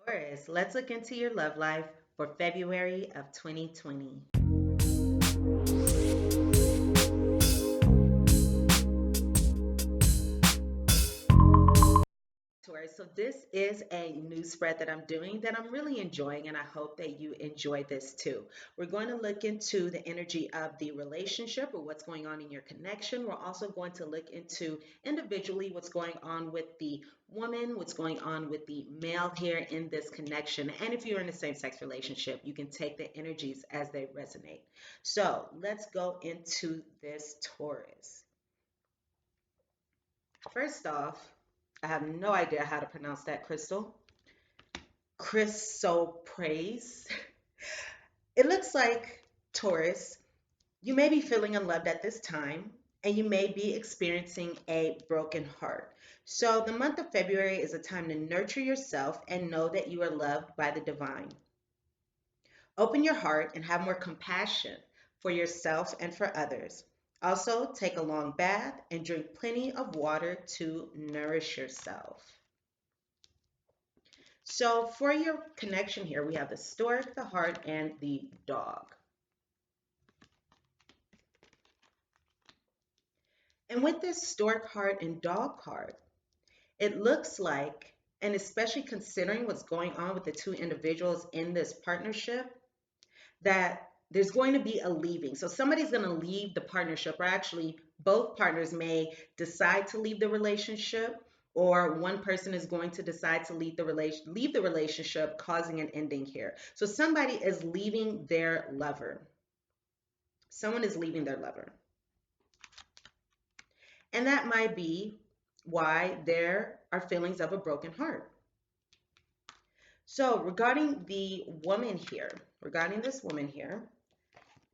Taurus, let's look into your love life for February of 2020. Taurus, so this is a new spread that I'm doing that I'm really enjoying, and I hope that you enjoy this too. We're going to look into the energy of the relationship or what's going on in your connection. We're also going to look into individually what's going on with the woman, what's going on with the male here in this connection. And if you're in a same sex relationship, you can take the energies as they resonate. So let's go into this Taurus. First off, I have no idea how to pronounce that, Crystal. Chrysoprase. It looks like, Taurus, you may be feeling unloved at this time and you may be experiencing a broken heart. So, the month of February is a time to nurture yourself and know that you are loved by the divine. Open your heart and have more compassion for yourself and for others. Also, take a long bath and drink plenty of water to nourish yourself. So for your connection here, we have the stork, the heart, and the dog. And with this stork heart and dog card, it looks like, and especially considering what's going on with the two individuals in this partnership, that there's going to be a leaving. So somebody's going to leave the partnership, or actually both partners may decide to leave the relationship, or one person is going to decide to leave the relationship, causing an ending here. So somebody is leaving their lover. Someone is leaving their lover. And that might be why there are feelings of a broken heart. So regarding the woman here, regarding this woman here,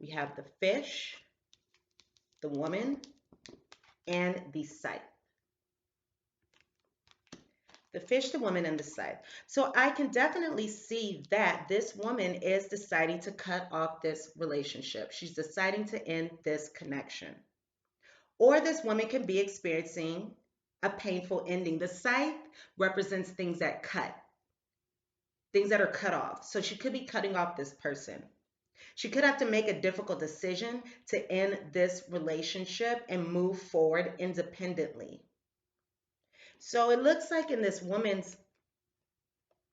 we have the fish, the woman, and the scythe. The fish, the woman, and the scythe. So I can definitely see that this woman is deciding to cut off this relationship. She's deciding to end this connection. Or this woman can be experiencing a painful ending. The scythe represents things that cut, things that are cut off. So she could be cutting off this person. She could have to make a difficult decision to end this relationship and move forward independently. So it looks like in this woman's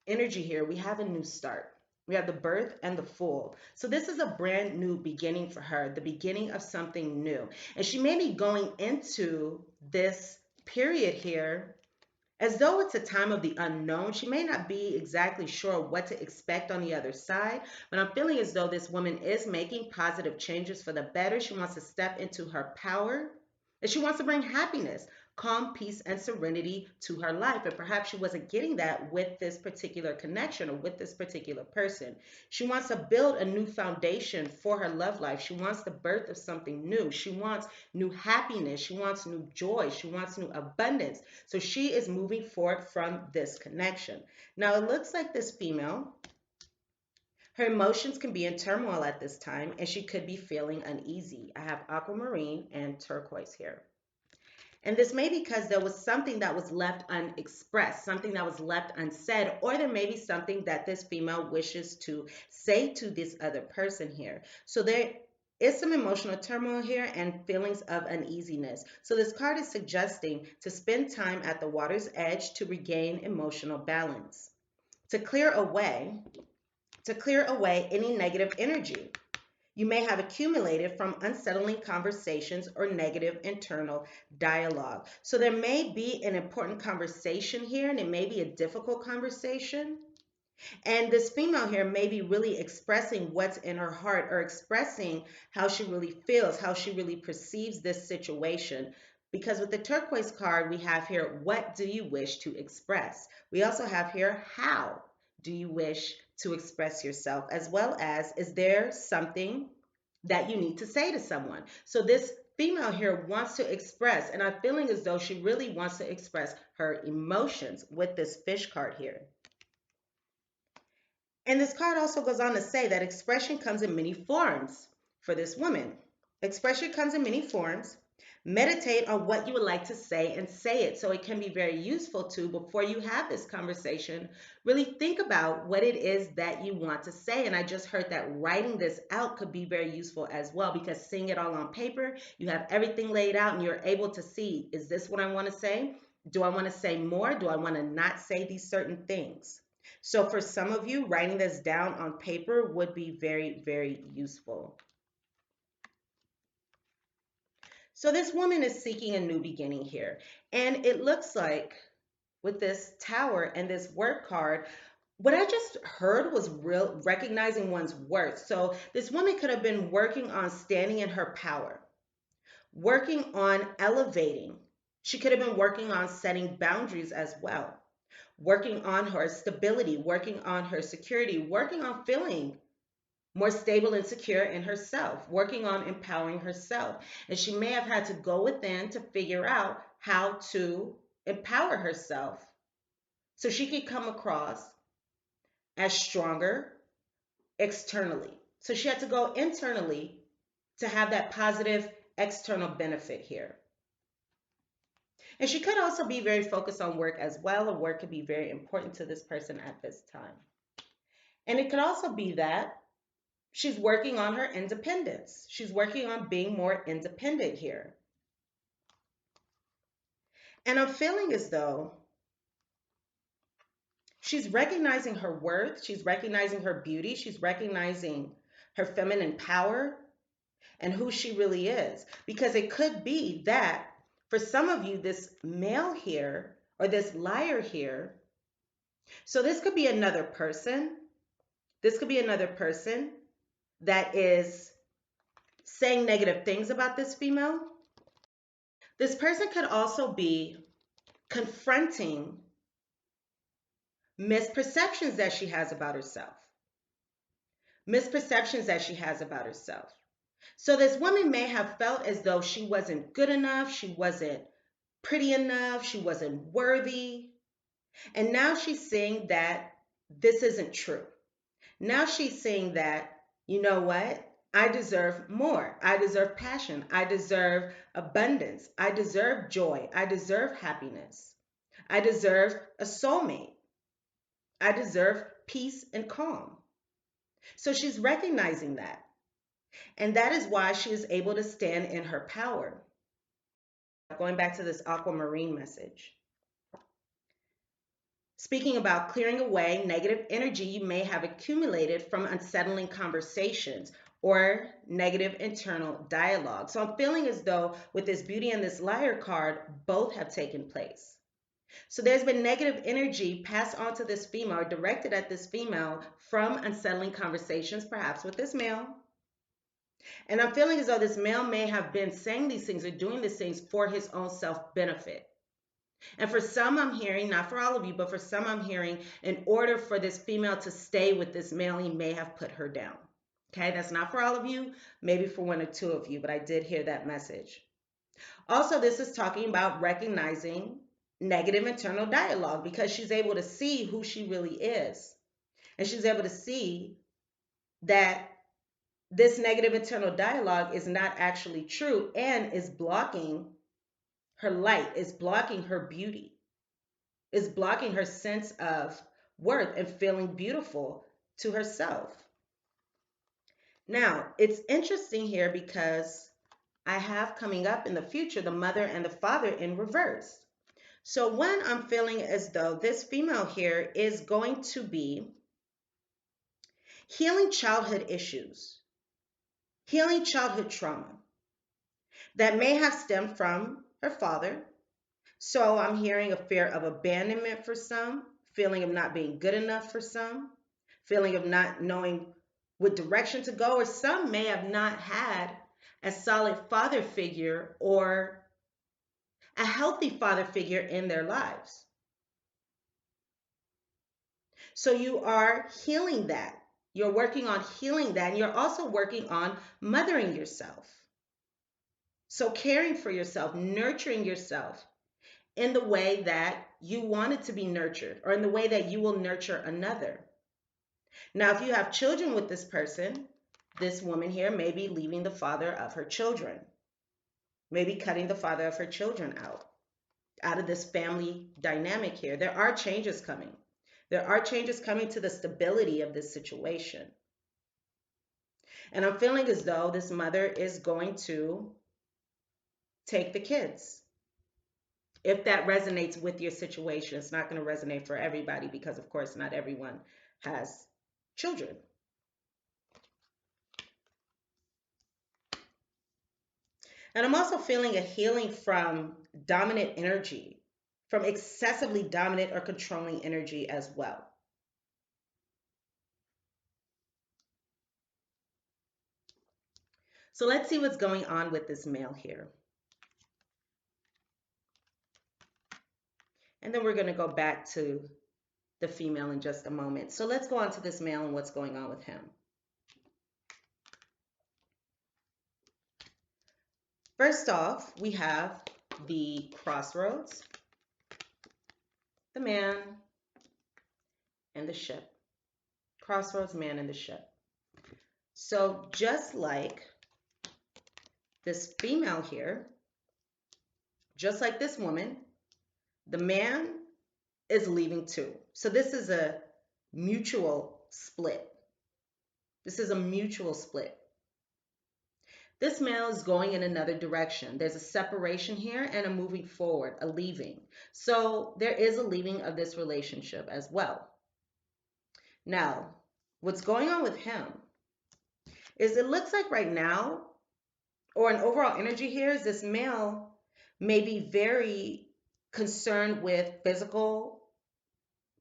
energy here, we have a new start. We have the birth and the fool. So this is a brand new beginning for her, the beginning of something new. And she may be going into this period here as though it's a time of the unknown. She may not be exactly sure what to expect on the other side, but I'm feeling as though this woman is making positive changes for the better. She wants to step into her power, and she wants to bring happiness, calm, peace, and serenity to her life. And perhaps she wasn't getting that with this particular connection or with this particular person. She wants to build a new foundation for her love life. She wants the birth of something new. She wants new happiness. She wants new joy. She wants new abundance. So she is moving forward from this connection. Now, it looks like this female, her emotions can be in turmoil at this time, and she could be feeling uneasy. I have aquamarine and turquoise here. And this may be because there was something that was left unexpressed, something that was left unsaid, or there may be something that this female wishes to say to this other person here. So there is some emotional turmoil here and feelings of uneasiness. So this card is suggesting to spend time at the water's edge to regain emotional balance, to clear away, any negative energy you may have accumulated from unsettling conversations or negative internal dialogue. So there may be an important conversation here, and it may be a difficult conversation. And this female here may be really expressing what's in her heart, or expressing how she really feels, how she really perceives this situation. Because with the turquoise card, we have here, what do you wish to express? We also have here, how do you wish to express yourself? As well as, is there something that you need to say to someone? So this female here wants to express, and I'm feeling as though she really wants to express her emotions with this fish card here. And this card also goes on to say that expression comes in many forms for this woman. Expression comes in many forms. Meditate on what you would like to say and say it so it can be very useful to before you have this conversation. Really think about what it is that you want to say. And I just heard that writing this out could be very useful as well, because seeing it all on paper, you have everything laid out and you're able to see, is this what I want to say? Do I want to say more? Do I want to not say these certain things? So for some of you, writing this down on paper would be very, very useful. So this woman is seeking a new beginning here. And it looks like with this tower and this work card, what I just heard was real recognizing one's worth. So this woman could have been working on standing in her power, working on elevating. She could have been working on setting boundaries as well, working on her stability, working on her security, working on feeling more stable and secure in herself, working on empowering herself. And she may have had to go within to figure out how to empower herself so she could come across as stronger externally. So she had to go internally to have that positive external benefit here. And she could also be very focused on work as well, or work could be very important to this person at this time. And it could also be that she's working on her independence. She's working on being more independent here. And I'm feeling as though she's recognizing her worth, she's recognizing her beauty, she's recognizing her feminine power and who she really is. Because it could be that for some of you, this male here or this liar here, so this could be another person. This could be another person that is saying negative things about this female. This person could also be confronting misperceptions that she has about herself. Misperceptions that she has about herself. So this woman may have felt as though she wasn't good enough, she wasn't pretty enough, she wasn't worthy. And now she's saying that this isn't true. Now she's saying that, you know what? I deserve more. I deserve passion. I deserve abundance. I deserve joy. I deserve happiness. I deserve a soulmate. I deserve peace and calm. So she's recognizing that. And that is why she is able to stand in her power. Going back to this aquamarine message. Speaking about clearing away negative energy you may have accumulated from unsettling conversations or negative internal dialogue. So I'm feeling as though with this beauty and this liar card, both have taken place. So there's been negative energy passed on to this female or directed at this female from unsettling conversations, perhaps with this male. And I'm feeling as though this male may have been saying these things or doing these things for his own self-benefit. And for some, I'm hearing, not for all of you, but for some, I'm hearing, in order for this female to stay with this male, he may have put her down. Okay, that's not for all of you, maybe for one or two of you, but I did hear that message. Also, this is talking about recognizing negative internal dialogue, because she's able to see who she really is. And she's able to see that this negative internal dialogue is not actually true and is blocking her light, is blocking her beauty, is blocking her sense of worth and feeling beautiful to herself. Now, it's interesting here because I have coming up in the future the mother and the father in reverse. So one, I'm feeling as though this female here is going to be healing childhood issues, healing childhood trauma that may have stemmed from her father. So I'm hearing a fear of abandonment for some, feeling of not being good enough for some, feeling of not knowing what direction to go, or some may have not had a solid father figure or a healthy father figure in their lives. So you are healing that. You're working on healing that, and you're also working on mothering yourself. So caring for yourself, nurturing yourself in the way that you want it to be nurtured, or in the way that you will nurture another. Now, if you have children with this person, this woman here may be leaving the father of her children. maybe cutting the father of her children out of this family dynamic here. There are changes coming. There are changes coming to the stability of this situation. And I'm feeling as though this mother is going to take the kids. If that resonates with your situation, it's not going to resonate for everybody because, of course, not everyone has children. And I'm also feeling a healing from dominant energy, from excessively dominant or controlling energy as well. So let's see what's going on with this male here. And then we're going to go back to the female in just a moment. So let's go on to this male and what's going on with him. First off, we have the crossroads, the man, and the ship. Crossroads, man, and the ship. So just like this female here, just like this woman, the man is leaving too. So this is a mutual split. This is a mutual split. This male is going in another direction. There's a separation here and a moving forward, a leaving. So there is a leaving of this relationship as well. Now, what's going on with him is it looks like right now, or an overall energy here, is this male may be very concerned with physical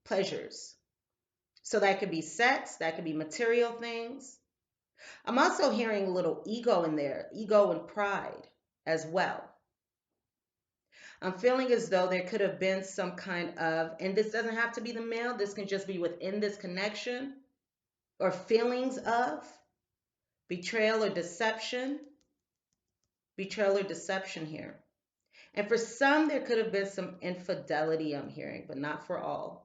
pleasures. So that could be sex, that could be material things. I'm also hearing a little ego in there, ego and pride as well. I'm feeling as though there could have been some kind of, and this doesn't have to be the male, this can just be within this connection, or feelings of betrayal or deception. Betrayal or deception here. And for some, there could have been some infidelity, I'm hearing, but not for all.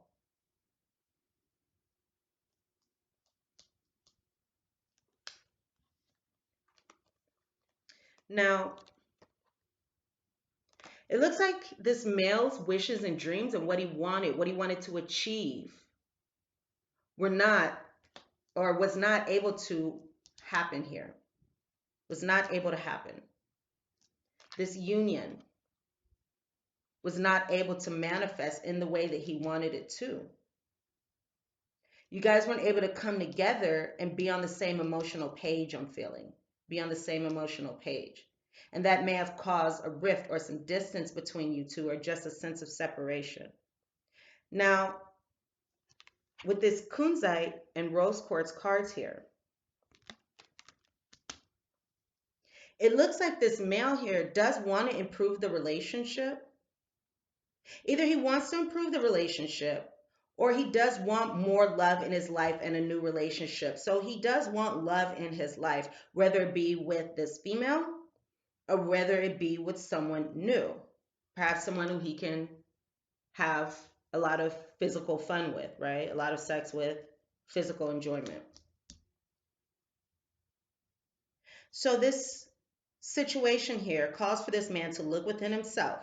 Now, it looks like this male's wishes and dreams and what he wanted to achieve, were not, or was not able to happen here. Was not able to happen. This union was not able to manifest in the way that he wanted it to. You guys weren't able to come together and be on the same emotional page, I'm feeling. Be on the same emotional page. And that may have caused a rift or some distance between you two, or just a sense of separation. Now, with this kunzite and rose quartz cards here, it looks like this male here does want to improve the relationship. Either he wants to improve the relationship, or he does want more love in his life and a new relationship. So he does want love in his life, whether it be with this female or whether it be with someone new, perhaps someone who he can have a lot of physical fun with, right? A lot of sex with, physical enjoyment. So this situation here calls for this man to look within himself,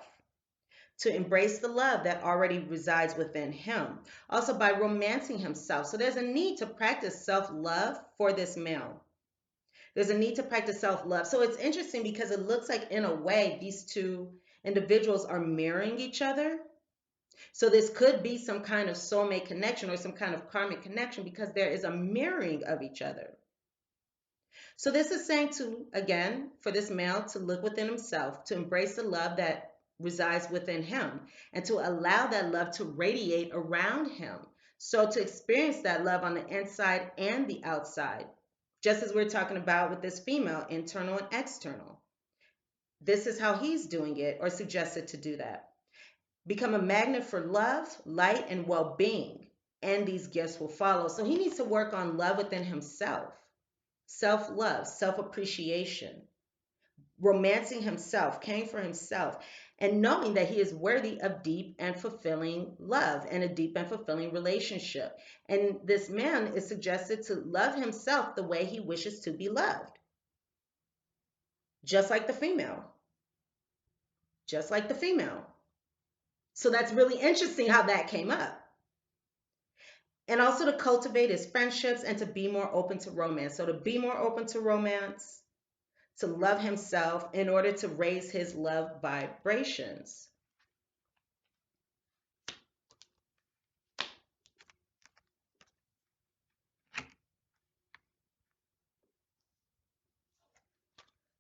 to embrace the love that already resides within him, also by romancing himself. So there's a need to practice self-love for this male. There's a need to practice self-love. So it's interesting because it looks like, in a way, these two individuals are mirroring each other. So this could be some kind of soulmate connection or some kind of karmic connection, because there is a mirroring of each other. So this is saying to, again, for this male to look within himself, to embrace the love that resides within him, and to allow that love to radiate around him. So to experience that love on the inside and the outside, just as we're talking about with this female, internal and external. This is how he's doing it, or suggested to do that. Become a magnet for love, light, and well-being, and these gifts will follow. So he needs to work on love within himself, self-love, self-appreciation, romancing himself, caring for himself, and knowing that he is worthy of deep and fulfilling love and a deep and fulfilling relationship. And this man is suggested to love himself the way he wishes to be loved, just like the female. just like the female. So that's really interesting how that came up. And also to cultivate his friendships and to be more open to romance. So to be more open to romance, to love himself in order to raise his love vibrations.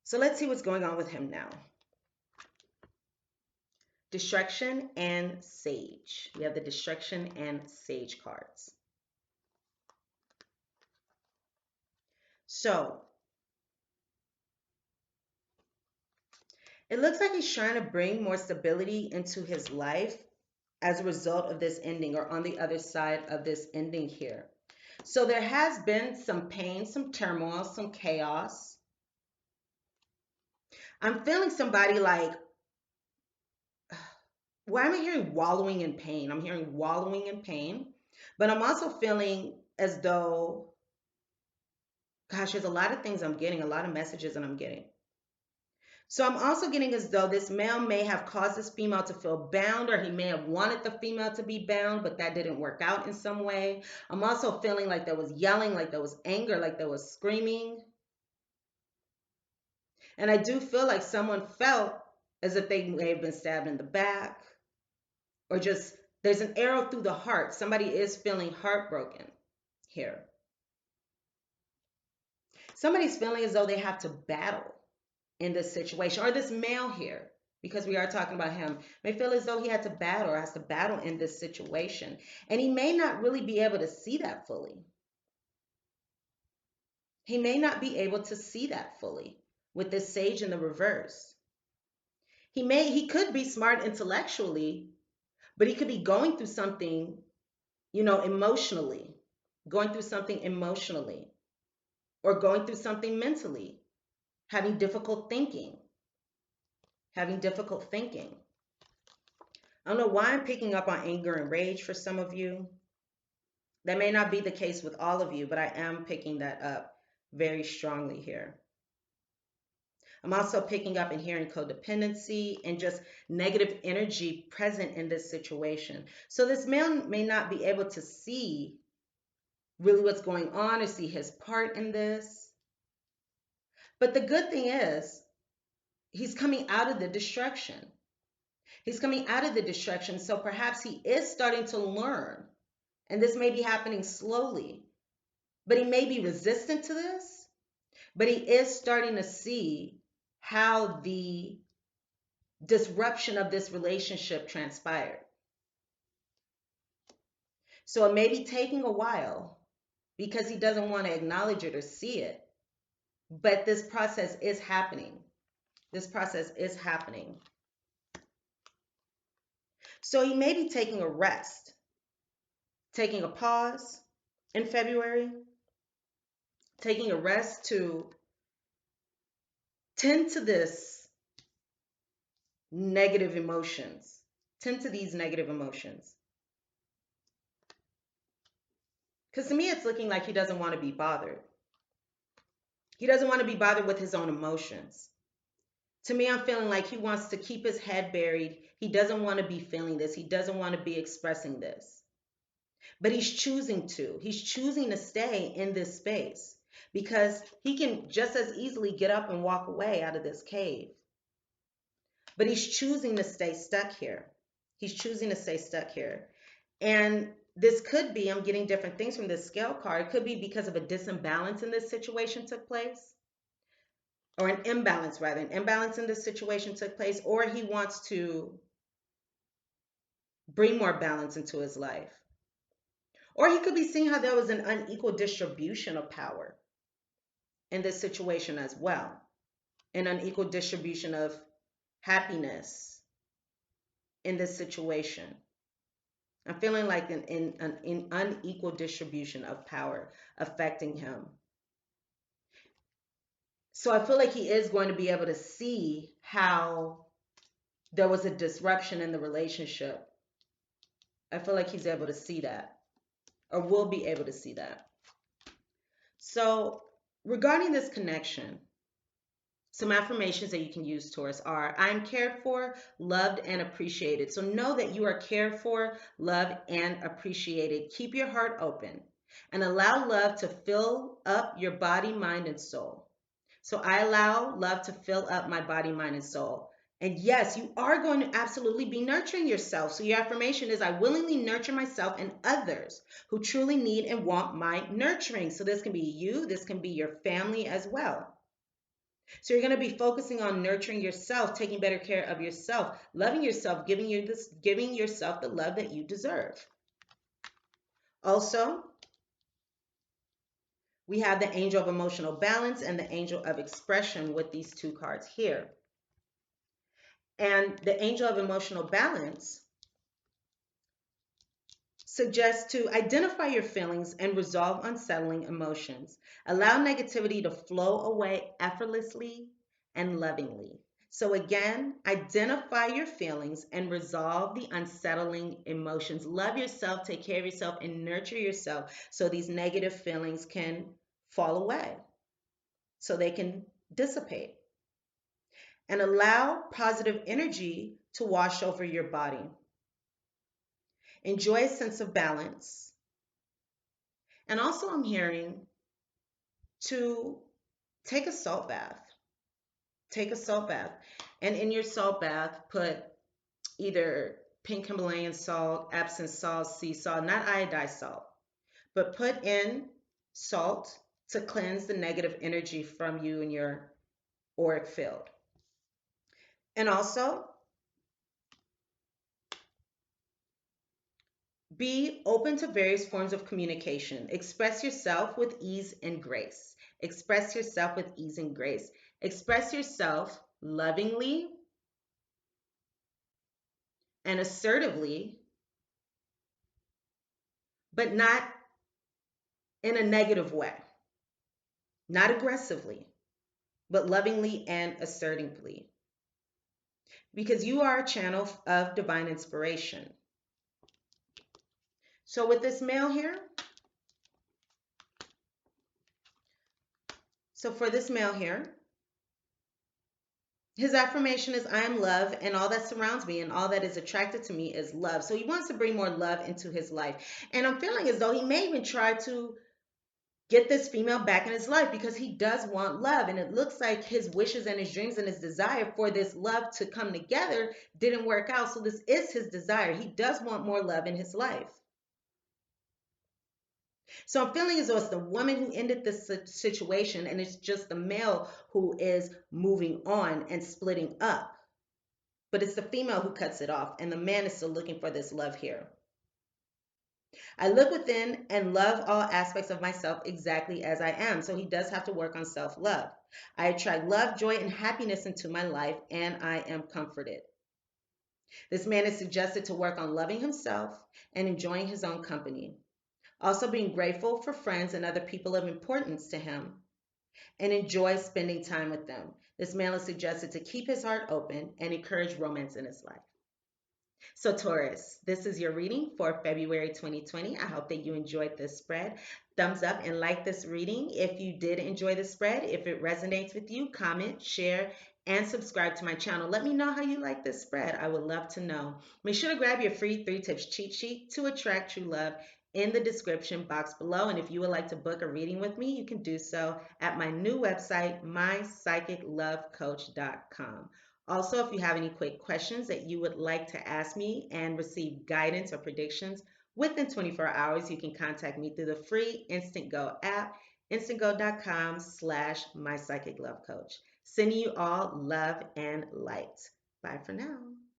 So let's see what's going on with him now. Destruction and Sage. We have the Destruction and Sage cards. So it looks like he's trying to bring more stability into his life as a result of this ending, or on the other side of this ending here. So there has been some pain, some turmoil, some chaos. I'm feeling somebody like, why am I hearing wallowing in pain? I'm hearing wallowing in pain, but I'm also feeling as though, gosh, there's a lot of things I'm getting, a lot of messages that I'm getting. So I'm also getting as though this male may have caused this female to feel bound, or he may have wanted the female to be bound, but that didn't work out in some way. I'm also feeling like there was yelling, like there was anger, like there was screaming. And I do feel like someone felt as if they may have been stabbed in the back, or just there's an arrow through the heart. Somebody is feeling heartbroken here. Somebody's feeling as though they have to battle in this situation, or this male here, because we are talking about him, may feel as though he had to battle or has to battle in this situation. And he may not really be able to see that fully. He may not be able to see that fully with this Sage in the reverse. He could be smart intellectually, but he could be going through something, emotionally, going through something emotionally, or going through something mentally, having difficult thinking, having difficult thinking. I don't know why I'm picking up on anger and rage for some of you. That may not be the case with all of you, but I am picking that up very strongly here. I'm also picking up and hearing codependency and just negative energy present in this situation. So this man may not be able to see really what's going on or see his part in this. But the good thing is, he's coming out of the destruction. He's coming out of the destruction. So perhaps he is starting to learn. And this may be happening slowly. But he may be resistant to this. But he is starting to see how the disruption of this relationship transpired. So it may be taking a while because he doesn't want to acknowledge it or see it. But this process is happening. This process is happening. So he may be taking a rest, taking a pause in February, taking a rest to tend to this negative emotions, tend to these negative emotions. Because to me, it's looking like he doesn't want to be bothered. He doesn't want to be bothered with his own emotions. To me, I'm feeling like he wants to keep his head buried. He doesn't want to be feeling this. He doesn't want to be expressing this. But he's choosing to. He's choosing to stay in this space because he can just as easily get up and walk away out of this cave. But he's choosing to stay stuck here. He's choosing to stay stuck here. And this could be, I'm getting different things from this scale card. It could be because of a disimbalance in this situation took place, or an imbalance rather. An imbalance in this situation took place, or he wants to bring more balance into his life. Or he could be seeing how there was an unequal distribution of power in this situation as well. An unequal distribution of happiness in this situation. I'm feeling like an unequal distribution of power affecting him. So I feel like he is going to be able to see how there was a disruption in the relationship. I feel like he's able to see that, or will be able to see that. So regarding this connection, Some affirmations that you can use, Taurus, are I am cared for, loved, and appreciated. So know that you are cared for, loved, and appreciated. Keep your heart open and allow love to fill up your body, mind, and soul. So I allow love to fill up my body, mind, and soul. And yes, you are going to absolutely be nurturing yourself. So your affirmation is I willingly nurture myself and others who truly need and want my nurturing. So this can be you, this can be your family as well. So you're going to be focusing on nurturing yourself, taking better care of yourself, loving yourself, giving yourself the love that you deserve. Also, we have the angel of emotional balance and the angel of expression with these two cards here. And the angel of emotional balance suggests to identify your feelings and resolve unsettling emotions. Allow negativity to flow away effortlessly and lovingly. So, again, identify your feelings and resolve the unsettling emotions. Love yourself, take care of yourself, and nurture yourself so these negative feelings can fall away, so they can dissipate. And allow positive energy to wash over your body. Enjoy a sense of balance. And also, I'm hearing to take a salt bath. Take a salt bath. And in your salt bath, put either pink Himalayan salt, Epsom salt, sea salt, not iodized salt, but put in salt to cleanse the negative energy from you and your auric field. And also, be open to various forms of communication. Express yourself with ease and grace. Express yourself with ease and grace. Express yourself lovingly and assertively, but not in a negative way, not aggressively, but lovingly and assertively, because you are a channel of divine inspiration. So, with this male here, so for this male here, his affirmation is I am love, and all that surrounds me and all that is attracted to me is love. So he wants to bring more love into his life. And I'm feeling as though he may even try to get this female back in his life because he does want love. And it looks like his wishes and his dreams and his desire for this love to come together didn't work out. So this is his desire. He does want more love in his life. So I'm feeling as though it's the woman who ended this situation and it's just the male who is moving on and splitting up. But it's the female who cuts it off, and the man is still looking for this love here. I look within and love all aspects of myself exactly as I am. So he does have to work on self love. I attract love, joy, and happiness into my life, and I am comforted. This man is suggested to work on loving himself and enjoying his own company. Also, being grateful for friends and other people of importance to him and enjoy spending time with them. This man is suggested to keep his heart open and encourage romance in his life. So, Taurus, this is your reading for February 2020. I hope that you enjoyed this spread. Thumbs up and like this reading if you did enjoy the spread. If it resonates with you, comment, share, and subscribe to my channel. Let me know how you like this spread. I would love to know. Make sure to grab your free 3 tips cheat sheet to attract true love in the description box below. And if you would like to book a reading with me, you can do so at my new website, mypsychiclovecoach.com. Also, if you have any quick questions that you would like to ask me and receive guidance or predictions within 24 hours, you can contact me through the free Instant Go app, instantgo.com/mypsychiclovecoach. Sending you all love and light. Bye for now.